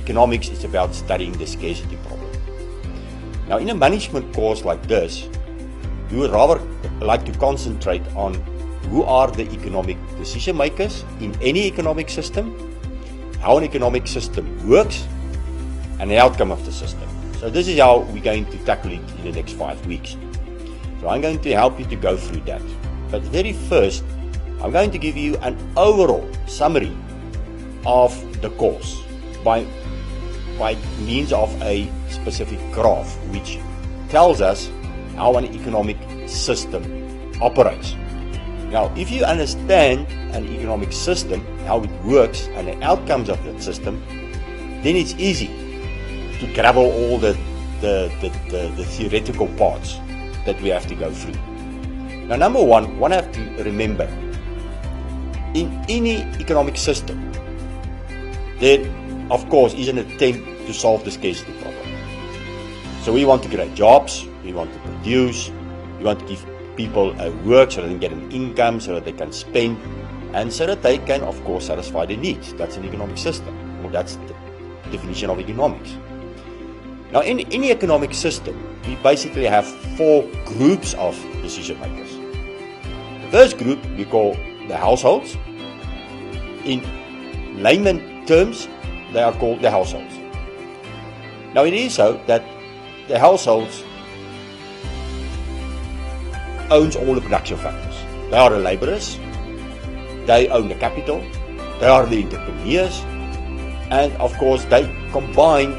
economics is about studying the scarcity problem. Now, in a management course like this, we would rather like to concentrate on who are the economic decision makers in any economic system, how an economic system works, and the outcome of the system. So this is how we're going to tackle it in the next 5 weeks. So I'm going to help you to go through that. But very first, I'm going to give you an overall summary of the course by means of a specific graph which tells us how an economic system operates. Now, if you understand an economic system, how it works, and the outcomes of that system, then it's easy to gravel all the theoretical parts that we have to go through. Now, number one have to remember, in any economic system, there, of course, is an attempt to solve the scarcity problem. So we want to create jobs, we want to produce, we want to give people work so that they can get an income, so that they can spend, and so that they can, of course, satisfy their needs. That's an economic system, or that's the definition of economics. Now, in any economic system, we basically have 4 groups of decision makers. The first group we call the households. In layman terms, they are called the households. Now, it is so that the households owns all the production factors. They are the laborers, they own the capital, they are the entrepreneurs, and of course they combine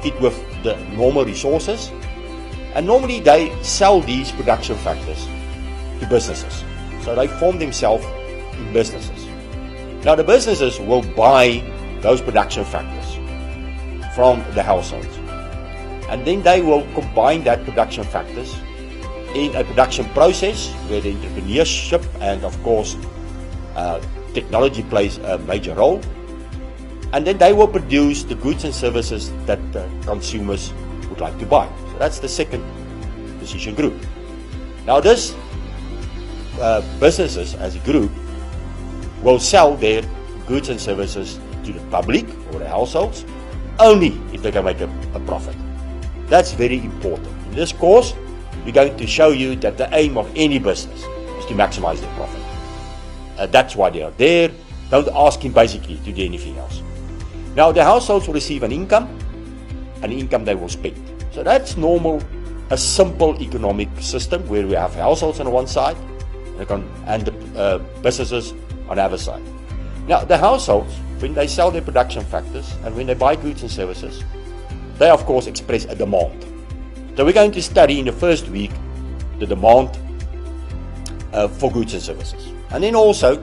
it with the normal resources, and normally they sell these production factors to businesses. So they form themselves in businesses. Now the businesses will buy those production factors from the households, and then they will combine that production factors in a production process where the entrepreneurship and of course technology plays a major role, and then they will produce the goods and services that the consumers would like to buy. So that's the second decision group. Now this businesses as a group will sell their goods and services to the public or the households only if they can make a profit. That's very important. In this course, we're going to show you that the aim of any business is to maximize their profit. That's why they are there. Don't ask him basically to do anything else. Now the households will receive an income, and the income they will spend. So that's normal, a simple economic system where we have households on one side and the businesses on the other side. Now the households, when they sell their production factors and when they buy goods and services, they of course express a demand. So we're going to study in the first week the demand for goods and services. And then also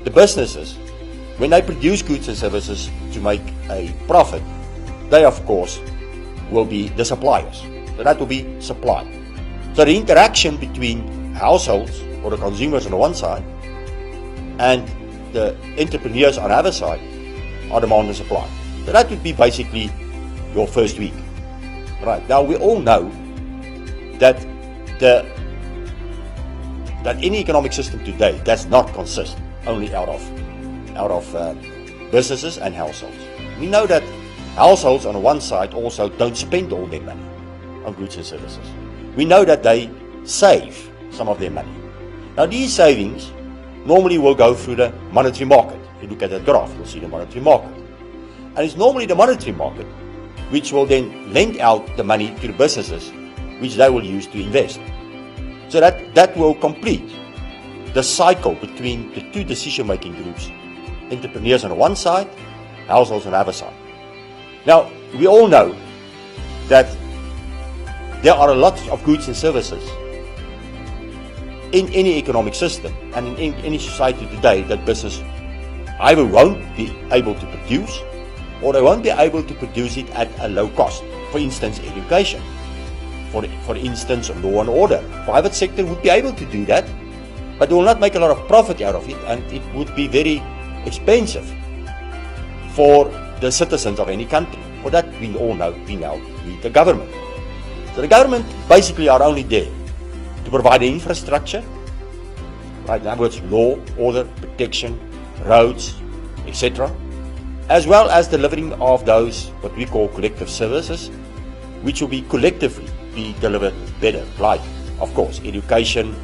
the businesses, when they produce goods and services to make a profit, they of course will be the suppliers. So that will be supply. So the interaction between households or the consumers on the one side and the entrepreneurs on the other side are demand and supply. So that would be basically your first week. Right, now we all know that any economic system today does not consist only out of businesses and households. We know that households on the one side also don't spend all their money on goods and services. We know that they save some of their money. Now these savings normally will go through the monetary market. If you look at the graph, you'll see the monetary market. And it's normally the monetary market which will then lend out the money to the businesses, which they will use to invest. So that will complete the cycle between the two decision-making groups, entrepreneurs on the one side, households on the other side. Now, we all know that there are a lot of goods and services in any economic system and in any society today that business either won't be able to produce, or they won't be able to produce it at a low cost. For instance, education. For instance, law and order. Private sector would be able to do that, but they will not make a lot of profit out of it, and it would be very expensive for the citizens of any country. For that, we all know, we need the government. So the government basically are only there to provide the infrastructure, right? In other words, law, order, protection, roads, etc. as well as delivering of those what we call collective services, which will be collectively be delivered better, like, of course, education,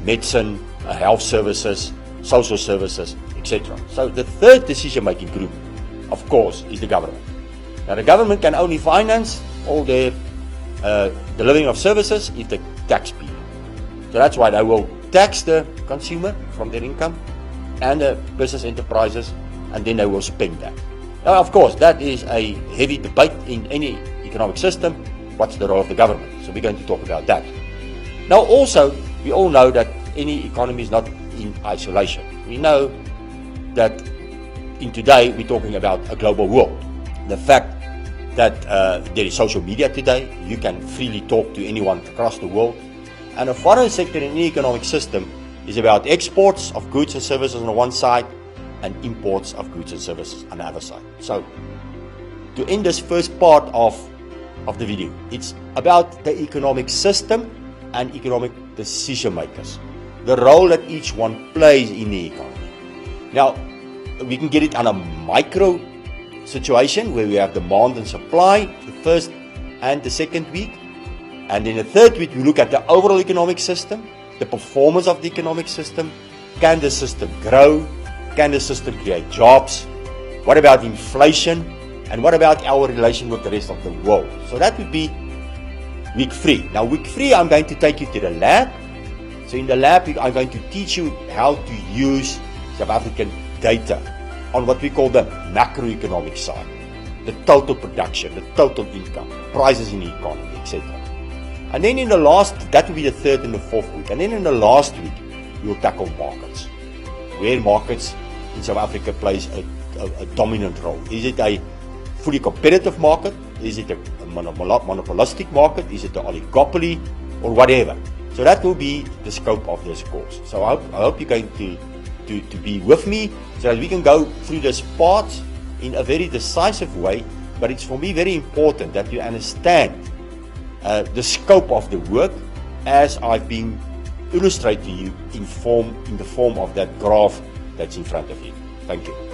medicine, health services, social services, etc. So the third decision-making group, of course, is the government. Now the government can only finance all their delivering of services if the tax be. So that's why they will tax the consumer from their income and the business enterprises, and then they will spend that. Now, of course, that is a heavy debate in any economic system. What's the role of the government? So we're going to talk about that. Now, also, we all know that any economy is not in isolation. We know that in today we're talking about a global world. The fact that there is social media today, you can freely talk to anyone across the world. And a foreign sector in any economic system is about exports of goods and services on the one side and imports of goods and services on the other side. So, to end this first part of the video, it's about the economic system and economic decision makers, the role that each one plays in the economy. Now, we can get it on a micro situation where we have demand and supply, the first and the second week. And in the third week, we look at the overall economic system, the performance of the economic system. Can the system grow? Can the system create jobs? What about inflation? And what about our relation with the rest of the world? So that would be week 3. Now, week 3, I'm going to take you to the lab. So in the lab, I'm going to teach you how to use South African data on what we call the macroeconomic side, the total production, the total income, prices in the economy, etc. And then in the last, that will be the third and the fourth week. And then in the last week, we'll tackle markets, where markets in South Africa plays a dominant role. Is it a fully competitive market? Is it a monopolistic market? Is it an oligopoly or whatever? So that will be the scope of this course. So I hope you're going to be with me so that we can go through this part in a very decisive way. But it's for me very important that you understand the scope of the work as I've been illustrating to you in the form of that graph that's in front of you. Thank you.